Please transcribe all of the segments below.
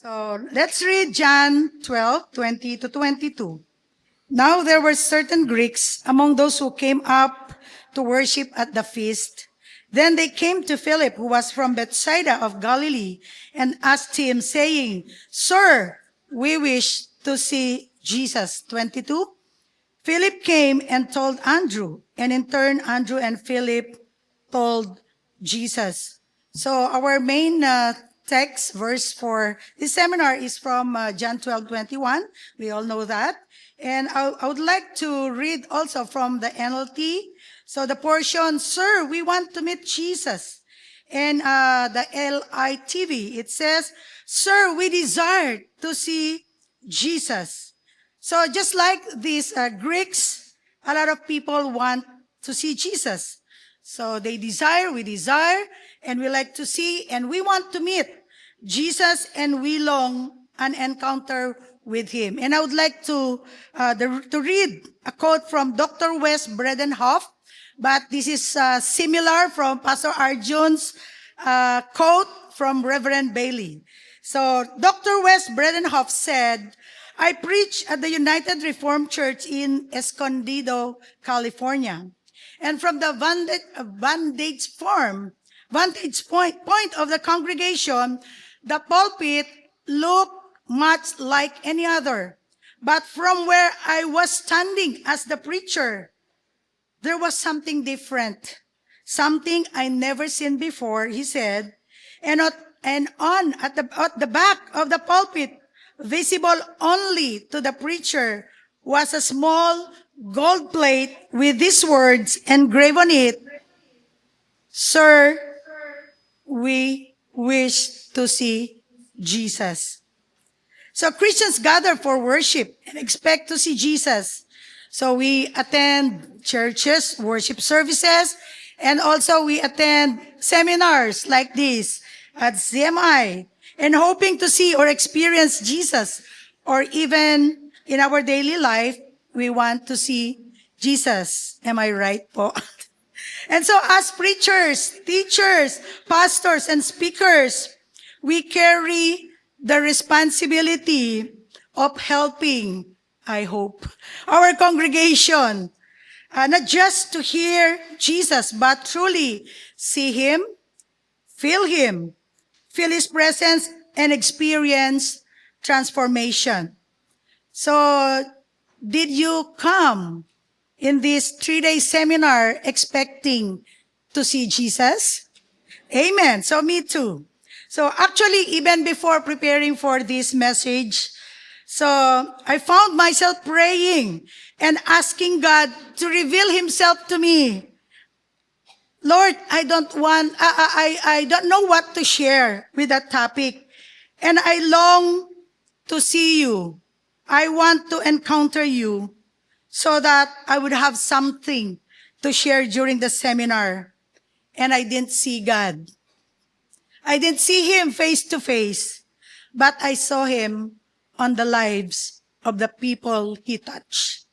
So let's read John 12:20 to 22. Now there were certain Greeks among those who came up to worship at the feast. Then they came to Philip, who was from Bethsaida of Galilee, and asked him, saying, Sir, we wish to see Jesus. 22. Philip came and told Andrew, and in turn, Andrew and Philip told Jesus. So our main text verse for this seminar is from John 12:21. We all know that. And I would like to read also from the NLT. So the portion, Sir, we want to meet Jesus. And the LITV, it says, Sir, we desire to see Jesus. So just like these Greeks, a lot of people want to see Jesus. So they desire, we desire, and we like to see, and we want to meet Jesus, and we long an encounter with Him. And I would like to read a quote from Dr. Wes Bredenhoff, but this is similar from Pastor Arjun's quote from Reverend Bailey. So Dr. Wes Bredenhoff said, I preach at the United Reformed Church in Escondido, California. And from the vantage point of the congregation, the pulpit looked much like any other. But from where I was standing as the preacher, there was something different, something I never seen before, he said. And at the back of the pulpit, visible only to the preacher, was a small gold plate with these words engraved on it, Sir, we wish to see Jesus. So Christians gather for worship and expect to see Jesus. So we attend churches, worship services, and also we attend seminars like this at CMI, and hoping to see or experience Jesus. Or even in our daily life, we want to see Jesus. Am I right po? And so as preachers, teachers, pastors, and speakers, we carry the responsibility of helping, I hope, our congregation, not just to hear Jesus, but truly see Him, feel His presence, and experience transformation. So, did you come in this 3-day seminar expecting to see Jesus? Amen. So me too. So actually, even before preparing for this message, so I found myself praying and asking God to reveal Himself to me. Lord, I don't know what to share with that topic. And I long to see you. I want to encounter you so that I would have something to share during the seminar. And I didn't see God. I didn't see Him face to face, but I saw Him on the lives of the people He touched.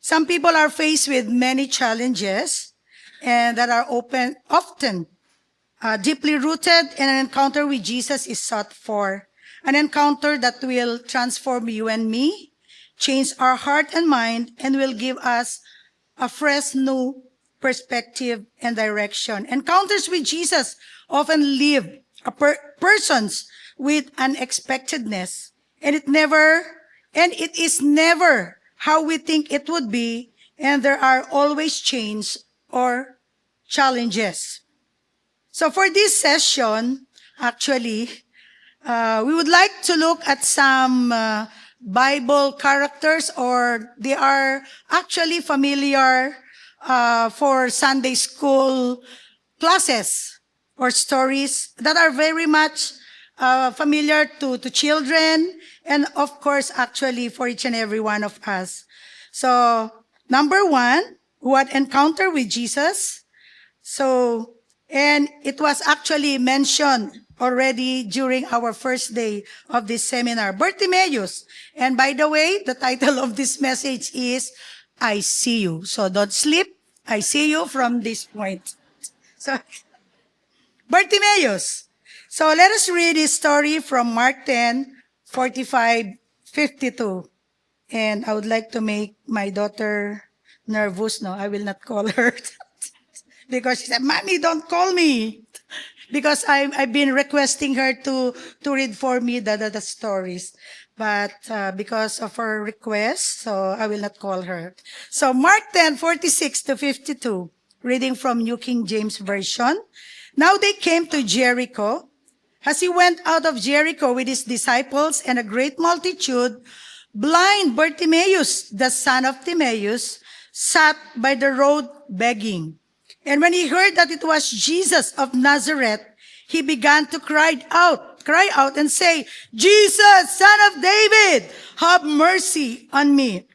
Some people are faced with many challenges and that are often deeply rooted, and an encounter with Jesus is sought for. An encounter that will transform you and me, change our heart and mind, and will give us a fresh new perspective and direction. Encounters with Jesus often leave persons with unexpectedness, and it is never how we think it would be, and there are always change or challenges. So for this session, actually, we would like to look at some Bible characters, or they are actually familiar for Sunday school classes or stories that are very much familiar to children, and of course, actually for each and every one of us. So, number one, who had encounter with Jesus. So, and it was actually mentioned already during our first day of this seminar, Bartimaeus. And by the way, the title of this message is, I see you. So don't sleep. I see you from this point. So, Bartimaeus. So let us read this story from Mark 10:45-52. And I would like to make my daughter nervous. No, I will not call her because she said, "Mommy, don't call me." Because I've been requesting her to read for me the stories. But because of her request, so I will not call her. So Mark 10:46-52, reading from New King James Version. Now they came to Jericho. As he went out of Jericho with his disciples and a great multitude, blind Bartimaeus, the son of Timaeus, sat by the road begging. And when he heard that it was Jesus of Nazareth, he began to cry out and say, "Jesus, son of David, have mercy on me."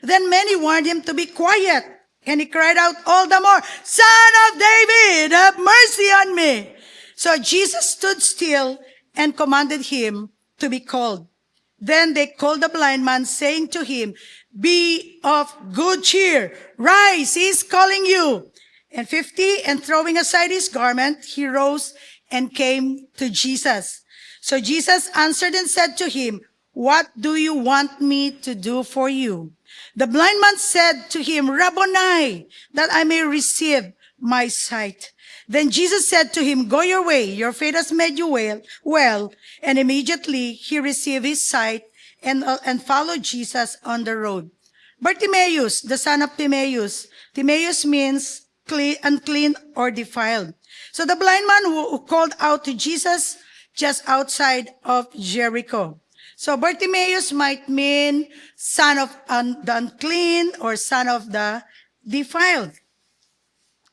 Then many warned him to be quiet, and he cried out all the more, "Son of David, have mercy on me." So Jesus stood still and commanded him to be called. Then they called the blind man, saying to him, "Be of good cheer, rise, he is calling you." And throwing aside his garment, he rose and came to Jesus. So Jesus answered and said to him, "What do you want me to do for you?" The blind man said to him, "Rabboni, that I may receive my sight." Then Jesus said to him, "Go your way, your faith has made you well." And immediately he received his sight and followed Jesus on the road. Bartimaeus, the son of Timaeus. Timaeus means unclean or defiled. So the blind man who called out to Jesus just outside of Jericho. So Bartimaeus might mean son of the unclean or son of the defiled.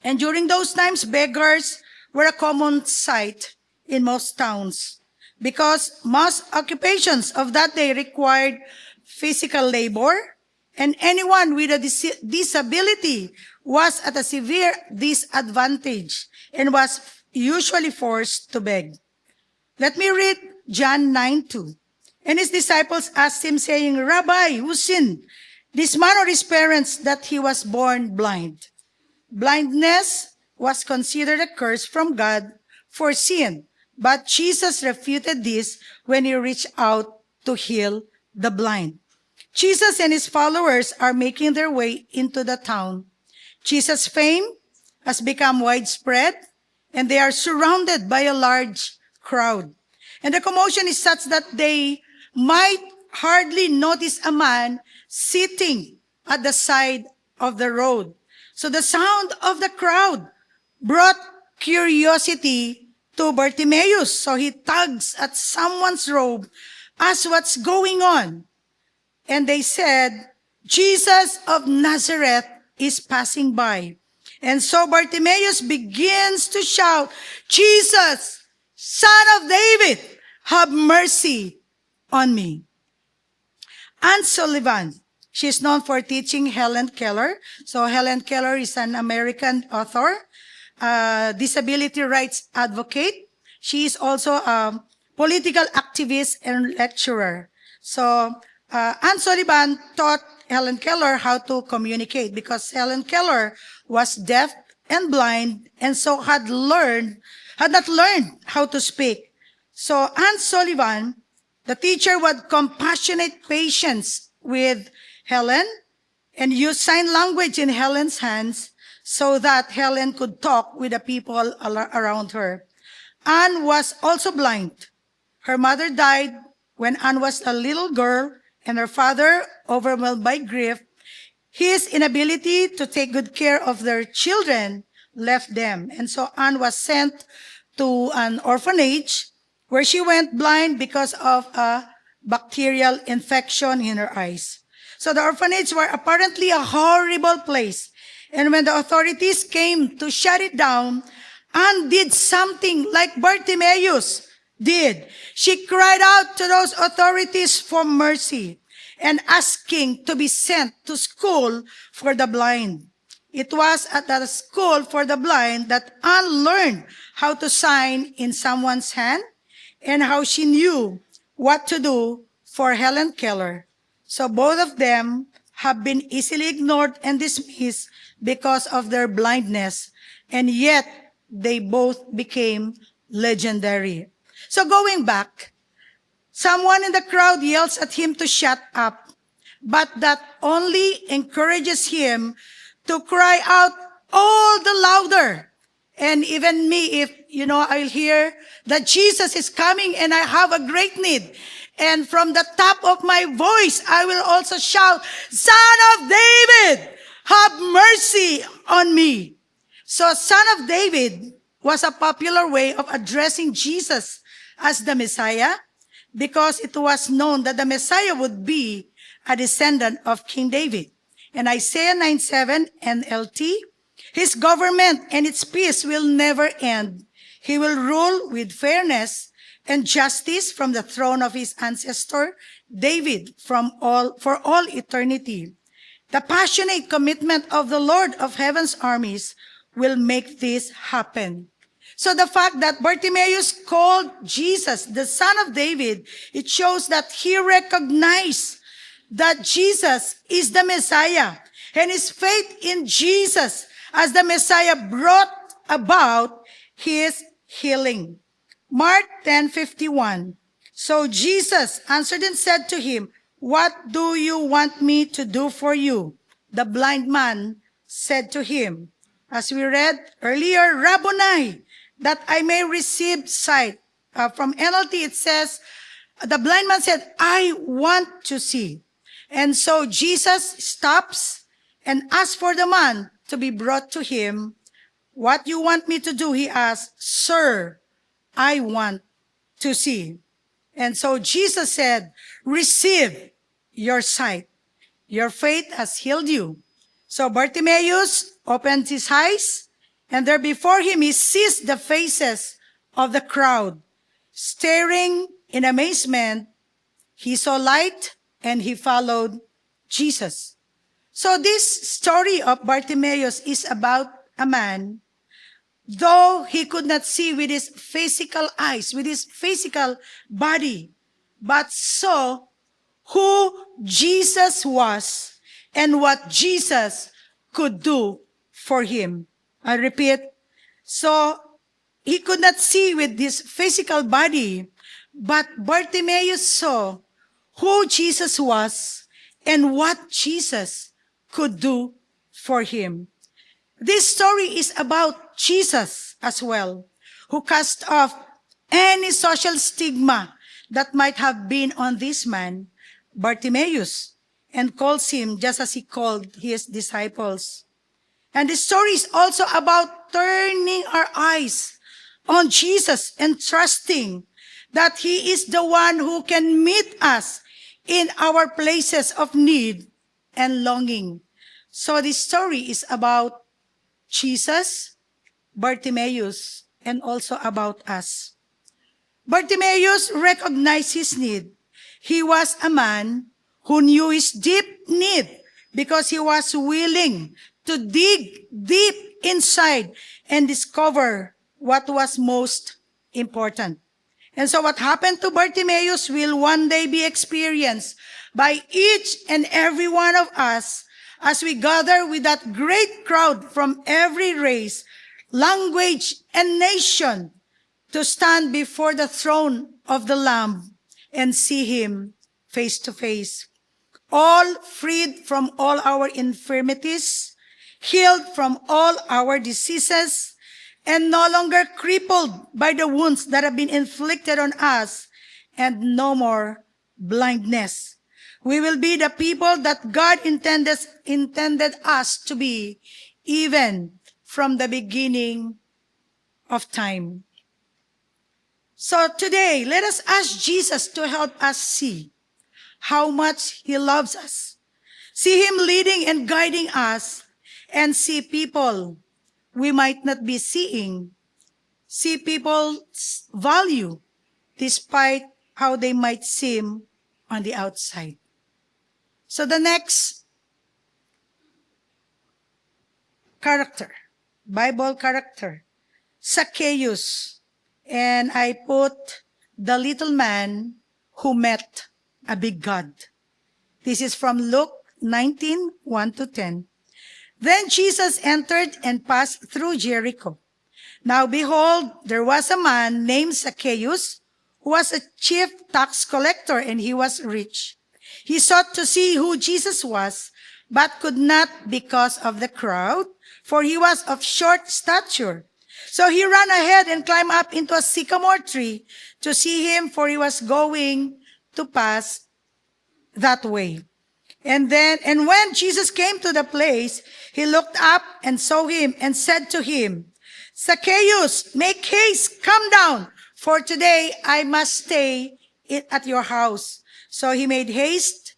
And during those times, beggars were a common sight in most towns because most occupations of that day required physical labor, and anyone with a disability was at a severe disadvantage and was usually forced to beg. Let me read John 9:2. And his disciples asked him, saying, "Rabbi, who sinned, this man or his parents, that he was born blind?" Blindness was considered a curse from God for sin, but Jesus refuted this when he reached out to heal the blind. Jesus and his followers are making their way into the town. Jesus' fame has become widespread, and they are surrounded by a large crowd. And the commotion is such that they might hardly notice a man sitting at the side of the road. So the sound of the crowd brought curiosity to Bartimaeus. So he tugs at someone's robe, asks what's going on. And they said, "Jesus of Nazareth is passing by." And so Bartimaeus begins to shout, "Jesus, son of David, have mercy on me." Anne Sullivan, she's known for teaching Helen Keller. So Helen Keller is an American author, disability rights advocate. She is also a political activist and lecturer. So Anne Sullivan taught Helen Keller how to communicate because Helen Keller was deaf and blind and so had not learned how to speak. So Anne Sullivan, the teacher, would compassionate patience with Helen and use sign language in Helen's hands so that Helen could talk with the people around her. Anne was also blind. Her mother died when Anne was a little girl, and her father, overwhelmed by grief, his inability to take good care of their children, left them. And so Anne was sent to an orphanage where she went blind because of a bacterial infection in her eyes. So the orphanage were apparently a horrible place. And when the authorities came to shut it down, Anne did something like Bartimaeus did. She cried out to those authorities for mercy and asking to be sent to school for the blind. It was at the school for the blind that Anne learned how to sign in someone's hand and how she knew what to do for Helen Keller. So both of them have been easily ignored and dismissed because of their blindness, and yet they both became legendary. So going back, someone in the crowd yells at him to shut up, but that only encourages him to cry out all the louder. And even me, if, I'll hear that Jesus is coming and I have a great need. And from the top of my voice, I will also shout, Son of David, have mercy on me. So Son of David was a popular way of addressing Jesus as the Messiah, because it was known that the Messiah would be a descendant of King David. In Isaiah 9:7 NLT, his government and its peace will never end. He will rule with fairness and justice from the throne of his ancestor David for all eternity. The passionate commitment of the Lord of Heaven's armies will make this happen. So the fact that Bartimaeus called Jesus the Son of David, it shows that he recognized that Jesus is the Messiah, and his faith in Jesus as the Messiah brought about his healing. Mark 10:51. So Jesus answered and said to him, What do you want me to do for you? The blind man said to him, as we read earlier, Rabboni, that I may receive sight. From NLT it says, the blind man said, I want to see. And so Jesus stops and asks for the man to be brought to him. What you want me to do? He asked, Sir, I want to see. And so Jesus said, receive your sight. Your faith has healed you. So Bartimaeus opened his eyes, and there before him he sees the faces of the crowd. Staring in amazement, he saw light and he followed Jesus. So this story of Bartimaeus is about a man, though he could not see with his physical eyes, with his physical body, but saw who Jesus was and what Jesus could do for him. I repeat, so he could not see with his physical body, but Bartimaeus saw who Jesus was and what Jesus could do for him. This story is about Jesus as well, who cast off any social stigma that might have been on this man, Bartimaeus, and calls him just as he called his disciples. And the story is also about turning our eyes on Jesus and trusting that he is the one who can meet us in our places of need and longing. So this story is about Jesus, Bartimaeus, and also about us. Bartimaeus recognized his need. He was a man who knew his deep need because he was willing to dig deep inside and discover what was most important. And so what happened to Bartimaeus will one day be experienced by each and every one of us as we gather with that great crowd from every race, language, and nation to stand before the throne of the Lamb and see him face to face. All freed from all our infirmities, healed from all our diseases, and no longer crippled by the wounds that have been inflicted on us, and no more blindness. We will be the people that God intended us to be, even from the beginning of time. So today, let us ask Jesus to help us see how much he loves us. See him leading and guiding us, and see people we might not be seeing. See people's value despite how they might seem on the outside. So the next character, Bible character, Zacchaeus. And I put the little man who met a big God. This is from Luke 19, 1-10. Then Jesus entered and passed through Jericho. Now behold, there was a man named Zacchaeus, who was a chief tax collector, and he was rich. He sought to see who Jesus was, but could not because of the crowd, for he was of short stature. So he ran ahead and climbed up into a sycamore tree to see him, for he was going to pass that way. And when Jesus came to the place, he looked up and saw him and said to him, Zacchaeus, make haste, come down, for today I must stay at your house. So he made haste,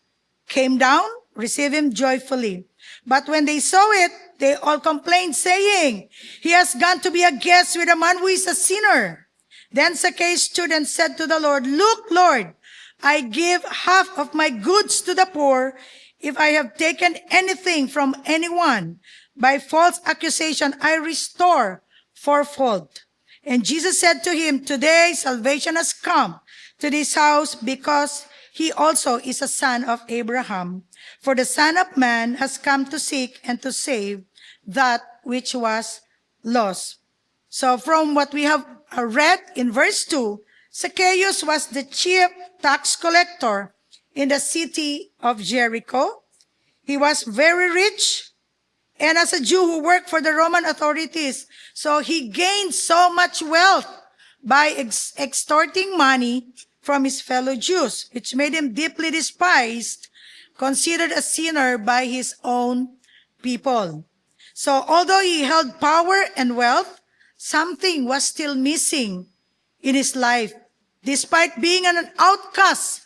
came down, received him joyfully. But when they saw it, they all complained, saying, he has gone to be a guest with a man who is a sinner. Then Zacchaeus stood and said to the Lord, Look, Lord, I give half of my goods to the poor. If I have taken anything from anyone by false accusation, I restore fourfold. And Jesus said to him, Today salvation has come to this house, because he also is a son of Abraham. For the Son of Man has come to seek and to save that which was lost. So from what we have read in verse 2, Zacchaeus was the chief tax collector in the city of Jericho. He was very rich, and as a Jew who worked for the Roman authorities, so he gained so much wealth by extorting money from his fellow Jews, which made him deeply despised, considered a sinner by his own people. So although he held power and wealth, something was still missing in his life. Despite being an outcast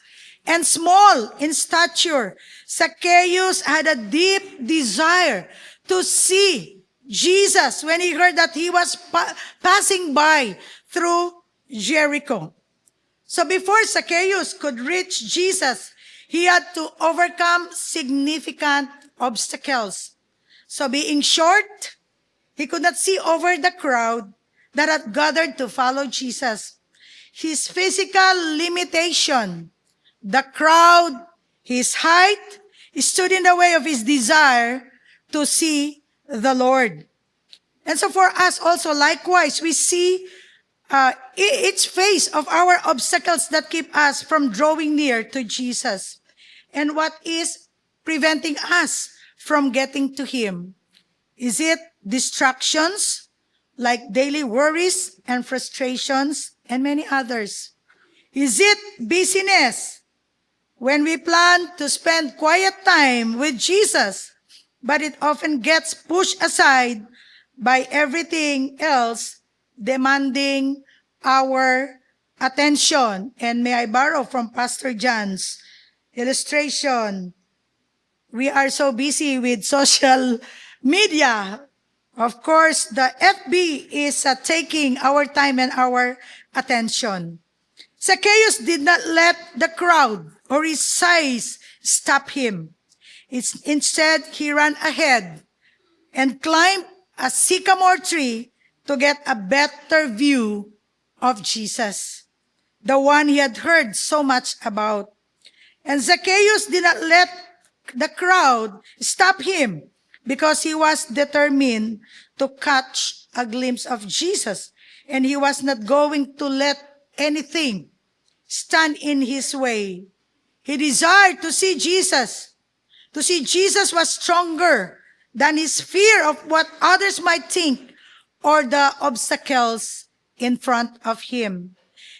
and small in stature, Zacchaeus had a deep desire to see Jesus when he heard that he was passing by through Jericho. So before Zacchaeus could reach Jesus, he had to overcome significant obstacles. So being short, he could not see over the crowd that had gathered to follow Jesus. His physical limitation, the crowd, his height, stood in the way of his desire to see the Lord. And so for us also, likewise, we see each phase of our obstacles that keep us from drawing near to Jesus. And what is preventing us from getting to Him? Is it distractions like daily worries and frustrations and many others? Is it busyness when we plan to spend quiet time with Jesus, but it often gets pushed aside by everything else demanding our attention? And may I borrow from Pastor John's illustration, we are so busy with social media. Of course, the FB is taking our time and our attention. Zacchaeus did not let the crowd or his size stop him. Instead, he ran ahead and climbed a sycamore tree to get a better view of Jesus, the one he had heard so much about. And Zacchaeus did not let the crowd stop him because he was determined to catch a glimpse of Jesus, and he was not going to let anything stand in his way. He desired to see Jesus. To see Jesus was stronger than his fear of what others might think or the obstacles in front of him.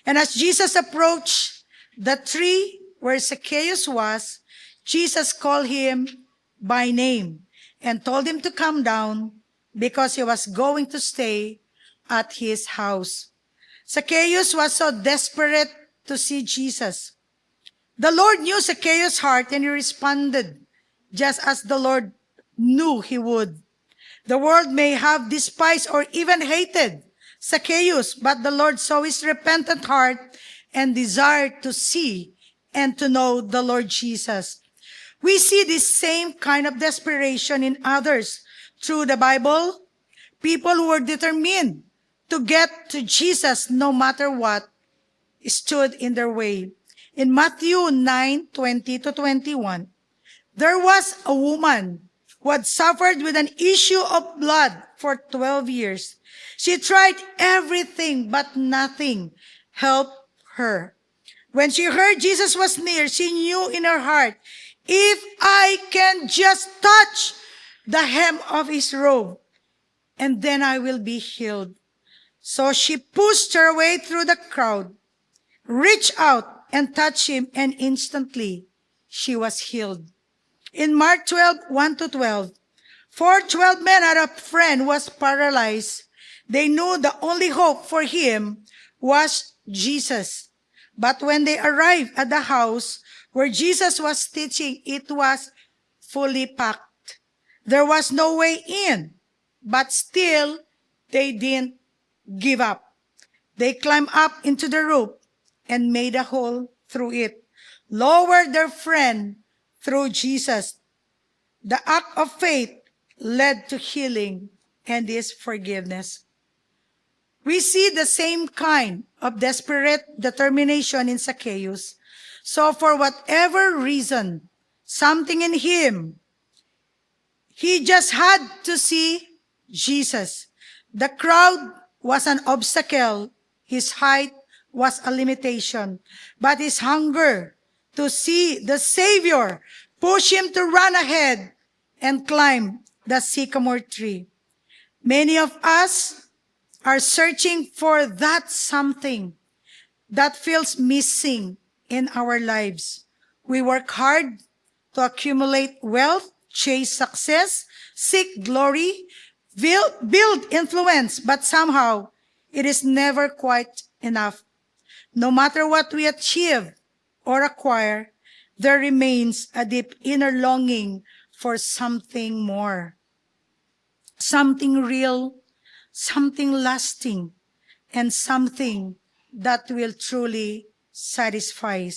And as Jesus approached the tree where Zacchaeus was, Jesus called him by name and told him to come down because he was going to stay at his house. Zacchaeus was so desperate to see Jesus. The Lord knew Zacchaeus' heart, and he responded just as the Lord knew he would. The world may have despised or even hated Zacchaeus, but the Lord saw his repentant heart and desired to see and to know the Lord Jesus. We see this same kind of desperation in others through the Bible. People who were determined to get to Jesus no matter what stood in their way. In Matthew 9:20-21, there was a woman who had suffered with an issue of blood for 12 years. She tried everything, but nothing helped her. When she heard Jesus was near, she knew in her heart, if I can just touch the hem of his robe, and then I will be healed. So she pushed her way through the crowd, reached out and touched him, and instantly she was healed. In Mark 12:1-12, for 12 men had a friend who was paralyzed. They knew the only hope for him was Jesus. But when they arrived at the house where Jesus was teaching, it was fully packed. There was no way in, but still they didn't give up. They climbed up into the roof and made a hole through it, lowered their friend through Jesus. The act of faith led to healing and his forgiveness. We see the same kind of desperate determination in Zacchaeus. So for whatever reason, something in him, he just had to see Jesus. The crowd was an obstacle. His height was a limitation. But his hunger to see the Savior pushed him to run ahead and climb the sycamore tree. Many of us are searching for that something that feels missing in our lives. We work hard to accumulate wealth, chase success, seek glory, build influence, but somehow it is never quite enough. No matter what we achieve or acquire, there remains a deep inner longing for something more, something real, something lasting, and something that will truly satisfy.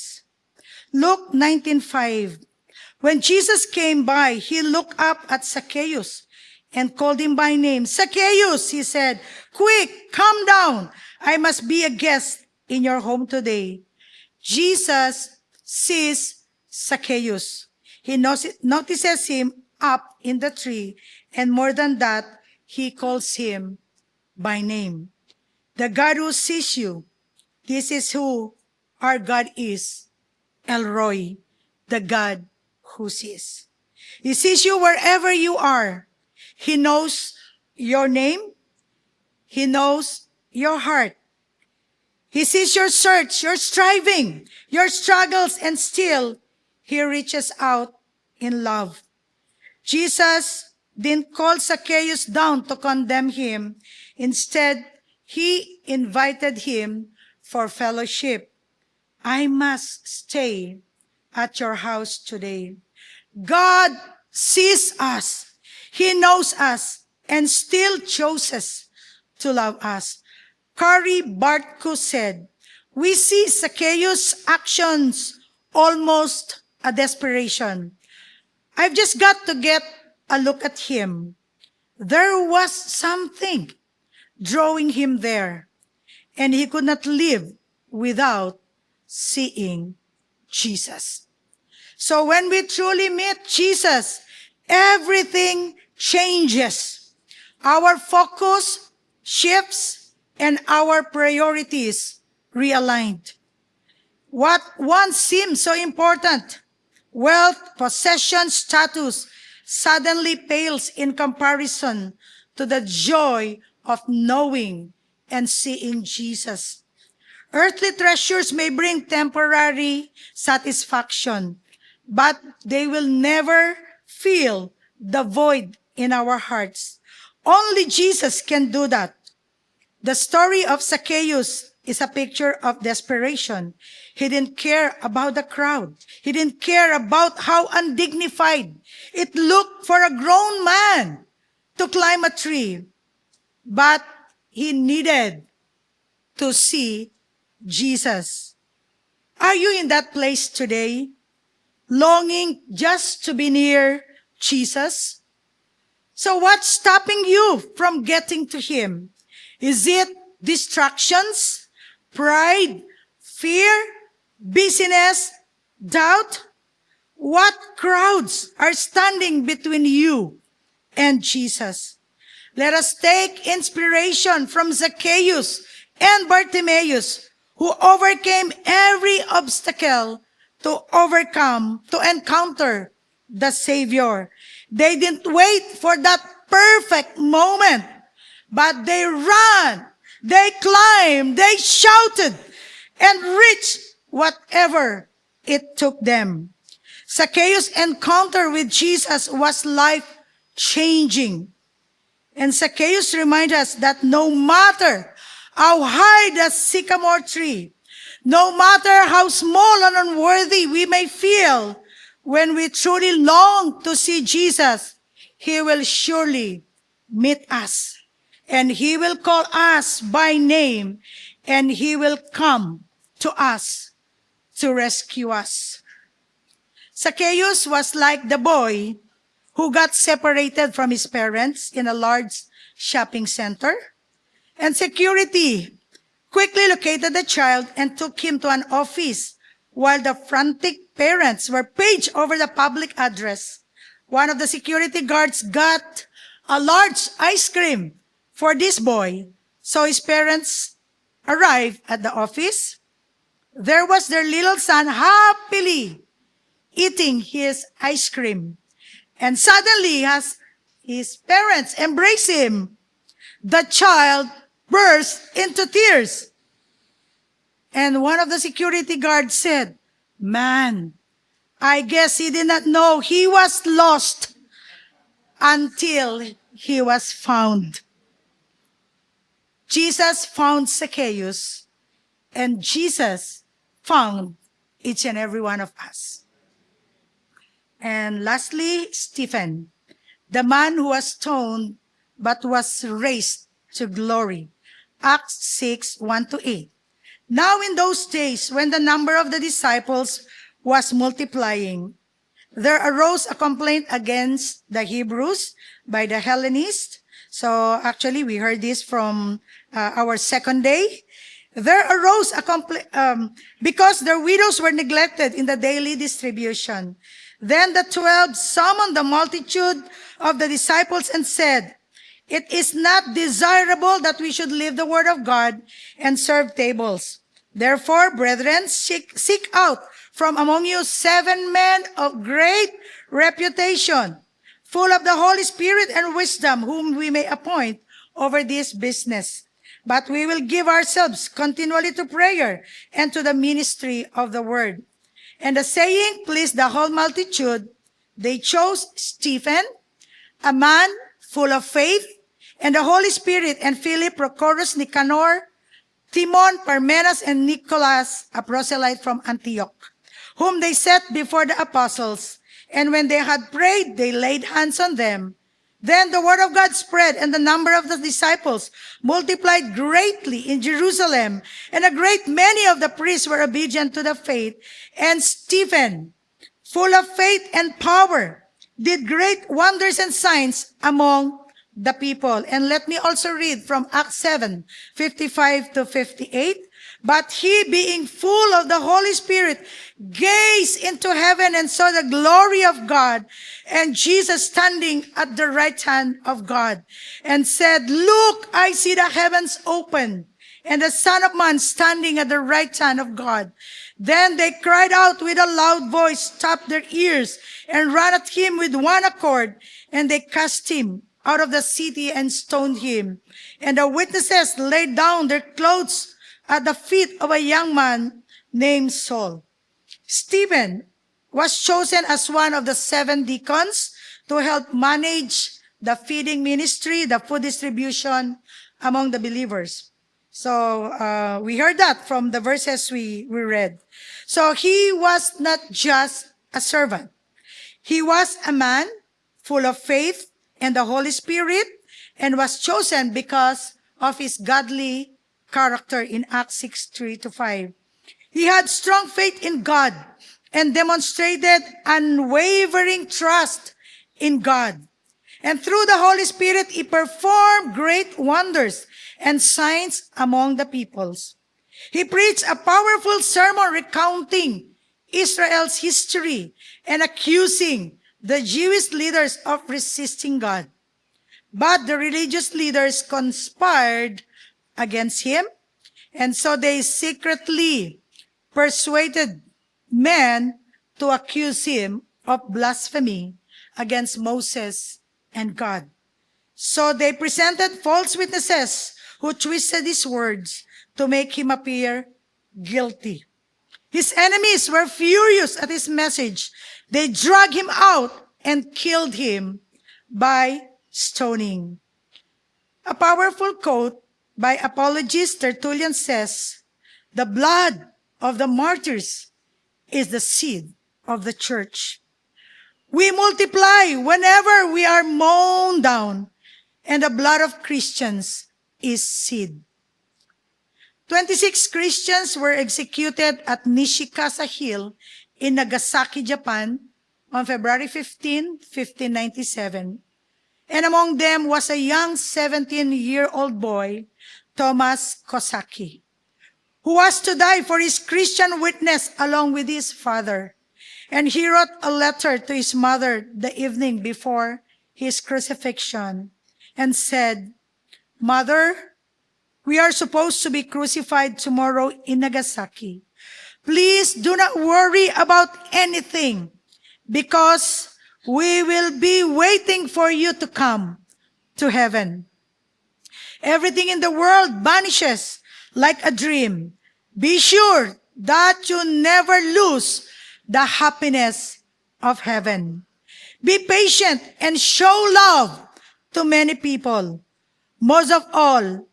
Luke 19:5. When Jesus came by, he looked up at Zacchaeus and called him by name. Zacchaeus, he said, quick, come down. I must be a guest in your home today. Jesus sees Zacchaeus. He notices him up in the tree, and more than that, he calls him by name. The God who sees you, this is who our God is, El Roi, the God who sees. He sees you wherever you are. He knows your name. He knows your heart. He sees your search, your striving, your struggles, and still he reaches out in love. Jesus didn't call Zacchaeus down to condemn him. Instead, he invited him for fellowship. I must stay at your house today. God sees us. He knows us and still chooses to love us. Kari Bartko said, we see Zacchaeus' actions almost a desperation. I've just got to get a look at him. There was something drawing him there, and he could not live without seeing Jesus. So when we truly meet Jesus, everything changes. Our focus shifts and our priorities realigned. What once seemed so important, wealth, possession, status, suddenly pales in comparison to the joy of knowing and seeing Jesus. Earthly treasures may bring temporary satisfaction, but they will never fill the void in our hearts. Only Jesus can do that. The story of Zacchaeus is a picture of desperation. He didn't care about the crowd. He didn't care about how undignified it looked for a grown man to climb a tree. But he needed to see Jesus. Are you in that place today, longing just to be near Jesus? So what's stopping you from getting to him? Is it distractions, pride, fear, busyness, doubt? What crowds are standing between you and Jesus? Let us take inspiration from Zacchaeus and Bartimaeus, who overcame every obstacle to encounter the Savior. They didn't wait for that perfect moment, but they ran, they climbed, they shouted, and reached whatever it took them. Zacchaeus' encounter with Jesus was life-changing. And Zacchaeus reminds us that no matter how high the sycamore tree, no matter how small and unworthy we may feel, when we truly long to see Jesus, He will surely meet us. And He will call us by name, and He will come to us to rescue us. Zacchaeus was like the boy who got separated from his parents in a large shopping center. And security quickly located the child and took him to an office while the frantic parents were paged over the public address. One of the security guards got a large ice cream for this boy. So his parents arrived at the office. There was their little son happily eating his ice cream. And suddenly, as his parents embraced him, the child burst into tears. And one of the security guards said, "Man, I guess he did not know he was lost until he was found." Jesus found Zacchaeus, and Jesus found each and every one of us. And lastly, Stephen, the man who was stoned but was raised to glory. Acts 6, 1-8. Now in those days, when the number of the disciples was multiplying, there arose a complaint against the Hebrews by the Hellenists. So actually, we heard this from our second day. There arose a complaint because their widows were neglected in the daily distribution. Then the 12 summoned the multitude of the disciples and said, "It is not desirable that we should leave the word of God and serve tables. Therefore, brethren, seek out from among you 7 men of great reputation, full of the Holy Spirit and wisdom, whom we may appoint over this business. But we will give ourselves continually to prayer and to the ministry of the word." And the saying pleased the whole multitude. They chose Stephen, a man full of faith and the Holy Spirit, and Philip, Prochorus, Nicanor, Timon, Parmenas, and Nicholas, a proselyte from Antioch, whom they set before the apostles. And when they had prayed, they laid hands on them. Then the word of God spread, and the number of the disciples multiplied greatly in Jerusalem, and a great many of the priests were obedient to the faith. And Stephen, full of faith and power, did great wonders and signs among the people. And let me also read from Acts 7, 55-58. But he, being full of the Holy Spirit, gazed into heaven and saw the glory of God, and Jesus standing at the right hand of God, and said, "Look, I see the heavens open, and the Son of Man standing at the right hand of God." Then they cried out with a loud voice, stopped their ears, and ran at him with one accord, and they cast him out of the city and stoned him. And the witnesses laid down their clothes at the feet of a young man named Saul. Stephen was chosen as one of the 7 deacons to help manage the feeding ministry, the food distribution among the believers. So we heard that from the verses we read. So he was not just a servant. He was a man full of faith and the Holy Spirit, and was chosen because of his godly character in Acts 6, 3-5. He had strong faith in God and demonstrated unwavering trust in God. And through the Holy Spirit, he performed great wonders and signs among the peoples. He preached a powerful sermon recounting Israel's history and accusing the Jewish leaders of resisting God. But the religious leaders conspired against him, And so they secretly persuaded men to accuse him of blasphemy against Moses and God. So they presented false witnesses who twisted his words to make him appear guilty. His enemies were furious at his message. They dragged him out and killed him by stoning. A powerful quote by apologist Tertullian says, "The blood of the martyrs is the seed of the church." We multiply whenever we are mown down, and the blood of Christians is seed. 26 Christians were executed at Nishikasa Hill in Nagasaki, Japan on February 15, 1597. And among them was a young 17-year-old boy, Thomas Kosaki, who was to die for his Christian witness along with his father. And he wrote a letter to his mother the evening before his crucifixion and said, "Mother, we are supposed to be crucified tomorrow in Nagasaki. Please do not worry about anything, because we will be waiting for you to come to heaven. Everything in the world vanishes like a dream. Be sure that you never lose the happiness of heaven. Be patient and show love to many people. Most of all,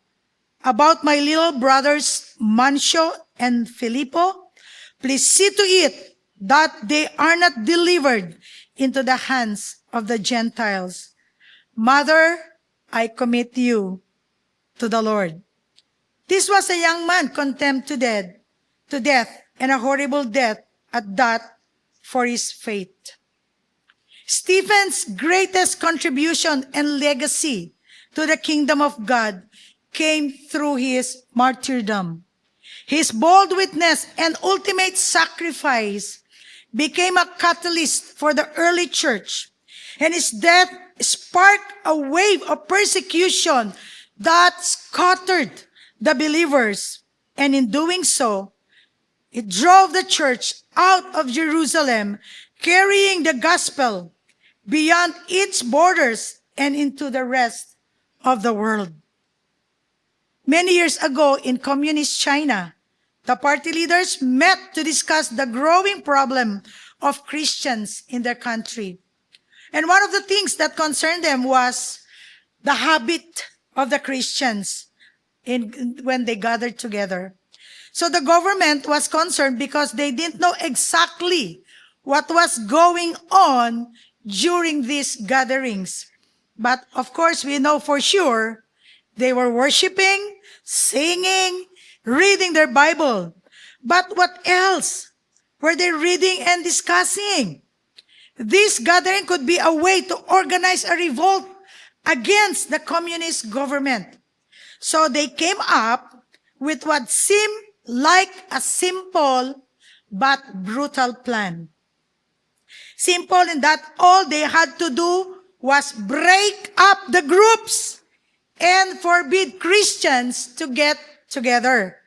about my little brothers Mancio and Filippo, please see to it that they are not delivered into the hands of the Gentiles. Mother, I commit you to the Lord." This was a young man condemned to death, and a horrible death at that for his faith. Stephen's greatest contribution and legacy to the kingdom of God came through his martyrdom. His bold witness and ultimate sacrifice became a catalyst for the early church, and his death sparked a wave of persecution that scattered the believers, and in doing so, it drove the church out of Jerusalem, carrying the gospel beyond its borders and into the rest of the world. Many years ago in communist China, the party leaders met to discuss the growing problem of Christians in their country. And one of the things that concerned them was the habit of the Christians when they gathered together. So the government was concerned because they didn't know exactly what was going on during these gatherings. But of course, we know for sure they were worshiping, singing, reading their Bible. But what else were they reading and discussing? This gathering could be a way to organize a revolt against the communist government. So they came up with what seemed like a simple but brutal plan. Simple in that all they had to do was break up the groups and forbid Christians to get together.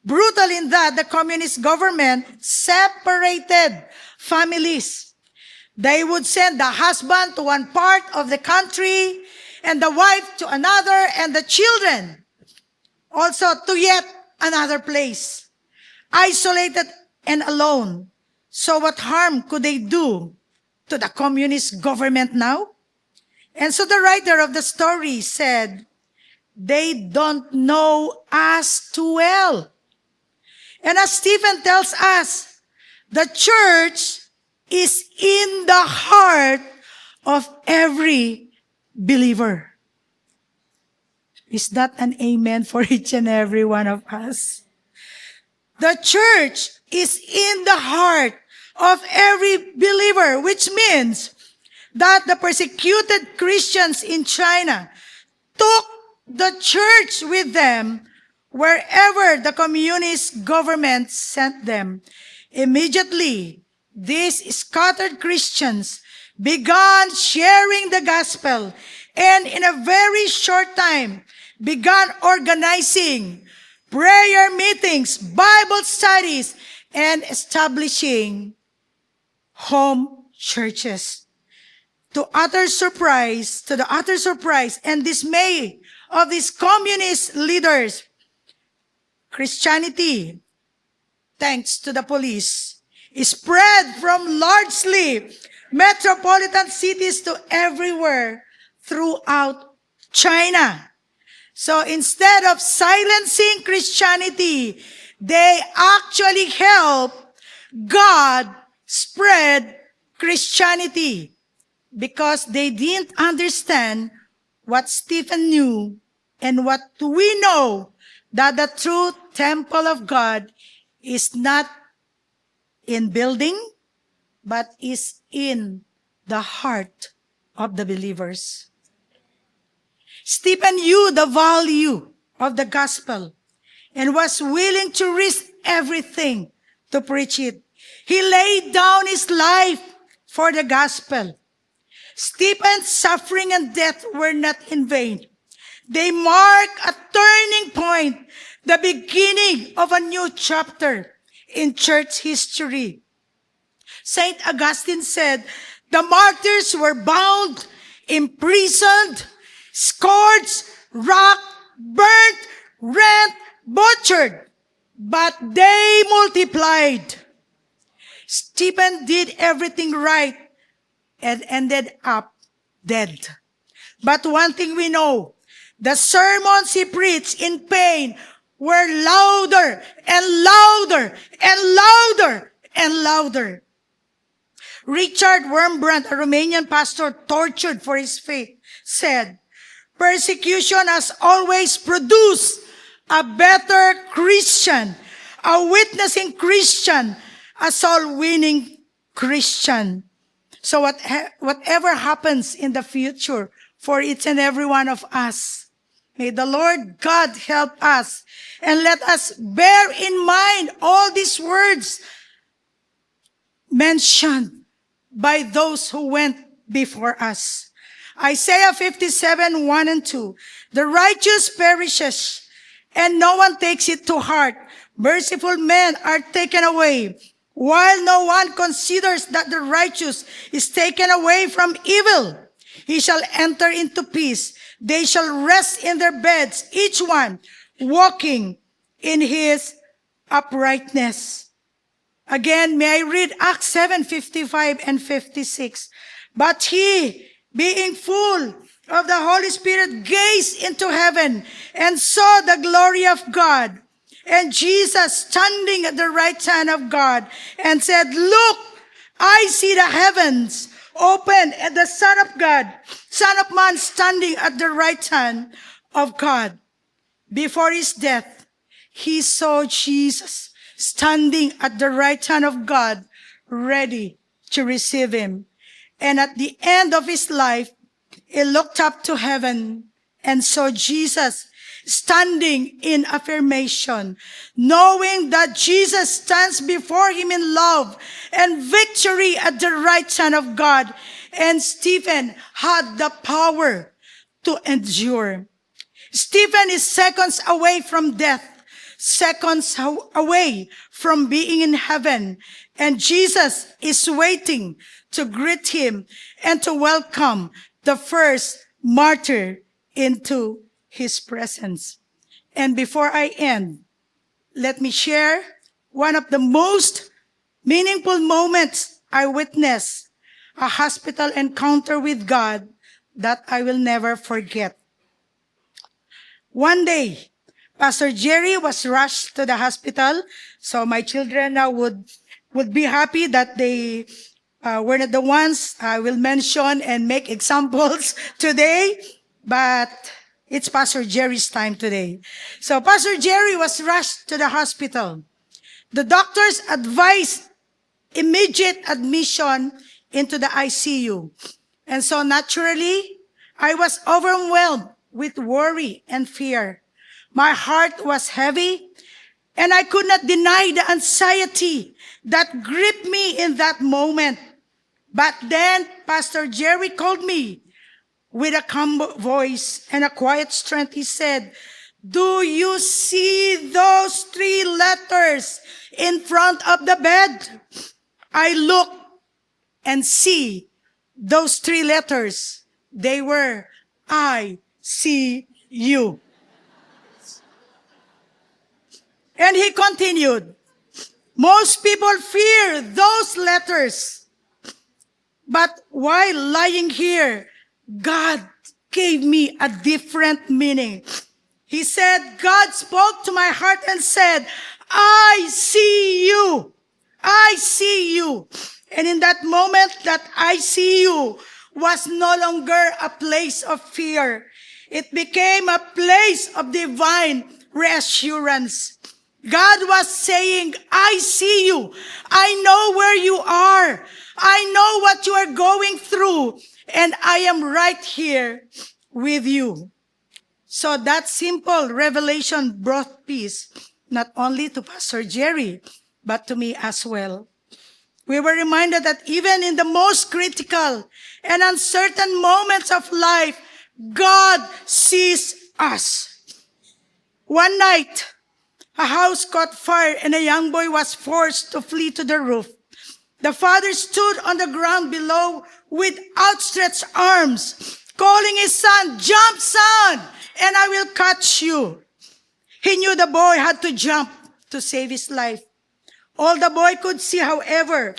Brutal in that the communist government separated families. They would send the husband to one part of the country and the wife to another, and the children also to yet another place, isolated and alone. So what harm could they do to the communist government now? And so the writer of the story said, "They don't know us too well." And as Stephen tells us, the church is in the heart of every believer. Is that an amen for each and every one of us? The church is in the heart of every believer, which means that the persecuted Christians in China took the church with them wherever the communist government sent them. Immediately, these scattered Christians began sharing the gospel, and in a very short time began organizing prayer meetings, Bible studies, and establishing home churches. To the utter surprise and dismay of these communist leaders, Christianity, thanks to the police, is spread from largely metropolitan cities to everywhere throughout China. So instead of silencing Christianity, they actually help God spread Christianity because they didn't understand what Stephen knew and what we know, that the true temple of God is not in building, but is in the heart of the believers. Stephen knew the value of the gospel and was willing to risk everything to preach it. He laid down his life for the gospel. Stephen's suffering and death were not in vain. They mark a turning point, the beginning of a new chapter in church history. Saint Augustine said, the martyrs were bound, imprisoned, scourged, racked, burnt, rent, butchered, but they multiplied. Stephen did everything right and ended up dead. But one thing we know, the sermons he preached in pain were louder and louder and louder and louder. Richard Wurmbrand, a Romanian pastor tortured for his faith, said, persecution has always produced a better Christian, a witnessing Christian, a soul-winning Christian. So whatever happens in the future for each and every one of us, may the Lord God help us and let us bear in mind all these words mentioned by those who went before us. Isaiah 57, 1 and 2. The righteous perishes, and no one takes it to heart. Merciful men are taken away, while no one considers that the righteous is taken away from evil. He shall enter into peace. They shall rest in their beds, each one walking in his uprightness. Again, may I read Acts 7:55 and 56. But he, being full of the Holy Spirit, gazed into heaven and saw the glory of God, and Jesus standing at the right hand of God, and said, look, I see the heavens open and the Son of Man standing at the right hand of God. Before his death, he saw Jesus standing at the right hand of God, ready to receive him. And at the end of his life, he looked up to heaven and saw Jesus standing in affirmation, knowing that Jesus stands before him in love and victory at the right hand of God. And Stephen had the power to endure. Stephen is seconds away from death, seconds away from being in heaven. And Jesus is waiting to greet him and to welcome the first martyr into his presence. And before I end, let me share one of the most meaningful moments I witnessed, a hospital encounter with God that I will never forget. One day, Pastor Jerry was rushed to the hospital, so my children now would be happy that they were not the ones I will mention and make examples today, but it's Pastor Jerry's time today. So Pastor Jerry was rushed to the hospital. The doctors advised immediate admission into the ICU. And so naturally, I was overwhelmed with worry and fear. My heart was heavy, and I could not deny the anxiety that gripped me in that moment. But then Pastor Jerry called me with a calm voice and a quiet strength. He said, Do you see those 3 letters in front of the bed? I look and see those 3 letters. They were, I see you. And he continued, most people fear those letters. But while lying here, God gave me a different meaning. He said, God spoke to my heart and said, I see you. I see you. And in that moment, that I see you was no longer a place of fear. It became a place of divine reassurance. God was saying, I see you. I know where you are. I know what you are going through. And I am right here with you. So that simple revelation brought peace, not only to Pastor Jerry, but to me as well. We were reminded that even in the most critical and uncertain moments of life, God sees us. One night, a house caught fire and a young boy was forced to flee to the roof. The father stood on the ground below with outstretched arms, calling his son, jump, son, and I will catch you. He knew the boy had to jump to save his life. All the boy could see, however,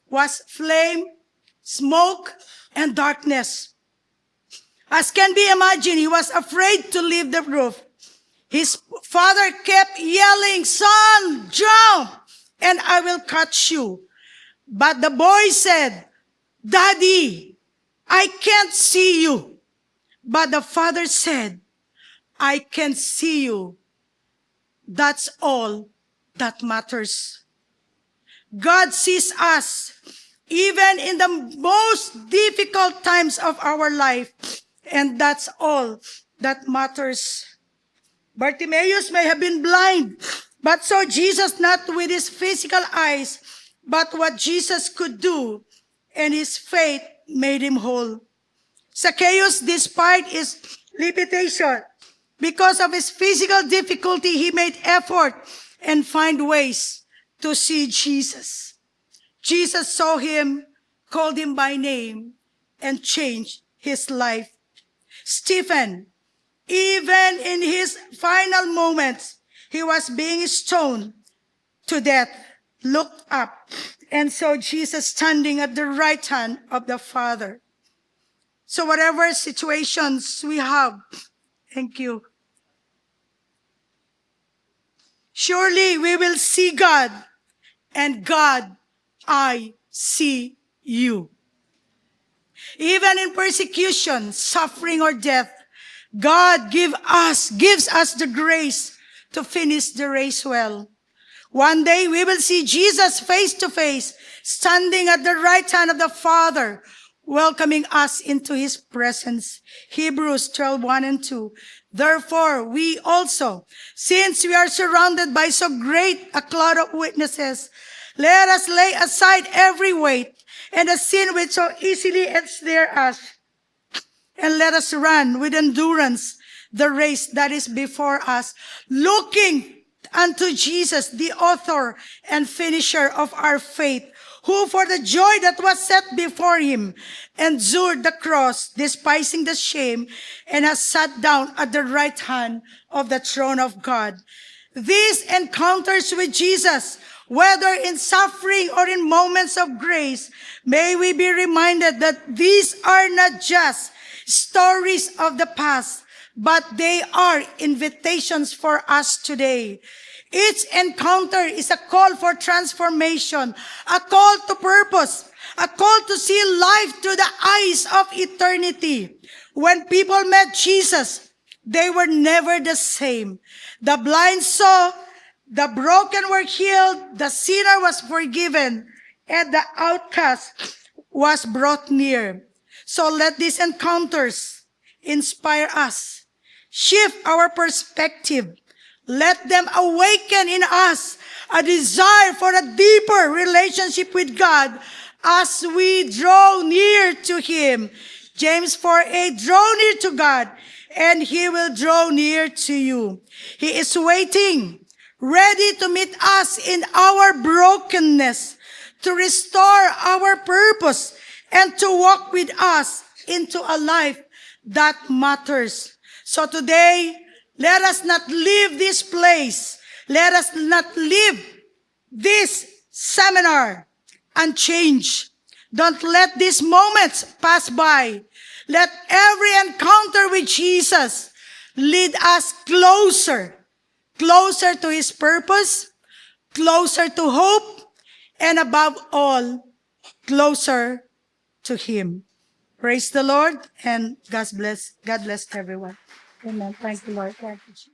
was flame, smoke, and darkness. As can be imagined, he was afraid to leave the roof. His father kept yelling, son, jump, and I will catch you. But the boy said, Daddy, I can't see you. But the father said, I can see you. That's all that matters. God sees us even in the most difficult times of our life. And that's all that matters. Bartimaeus may have been blind, but saw Jesus not with his physical eyes, but what Jesus could do, and his faith made him whole. Zacchaeus, despite his limitation, because of his physical difficulty, he made effort and find ways to see Jesus. Jesus saw him, called him by name, and changed his life. Stephen, even in his final moments, he was being stoned to death, looked up and saw Jesus standing at the right hand of the Father. So whatever situations we have, thank you. Surely we will see God, and God, I see you. Even in persecution, suffering, or death, God gives us the grace to finish the race well. One day we will see Jesus face to face, standing at the right hand of the Father, welcoming us into his presence. Hebrews 12:1 and 2. Therefore, we also, since we are surrounded by so great a cloud of witnesses, let us lay aside every weight and the sin which so easily ensnares us, and let us run with endurance the race that is before us, looking unto Jesus, the author and finisher of our faith, who for the joy that was set before him endured the cross, despising the shame, and has sat down at the right hand of the throne of God. These encounters with Jesus, whether in suffering or in moments of grace, may we be reminded that these are not just stories of the past, but they are invitations for us today. Each encounter is a call for transformation, a call to purpose, a call to see life through the eyes of eternity. When people met Jesus, they were never the same. The blind saw, the broken were healed, the sinner was forgiven, and the outcast was brought near. So let these encounters inspire us, shift our perspective. Let them awaken in us a desire for a deeper relationship with God as we draw near to him. James 4:8, draw near to God, and He will draw near to you. He is waiting, ready to meet us in our brokenness, to restore our purpose, and to walk with us into a life that matters. So today, let us not leave this place. Let us not leave this seminar unchanged. Don't let these moments pass by. Let every encounter with Jesus lead us closer to His purpose, closer to hope, and above all, closer to Him. Praise the Lord, and God bless everyone. Amen. Thank you, Lord. Thank you, Jesus.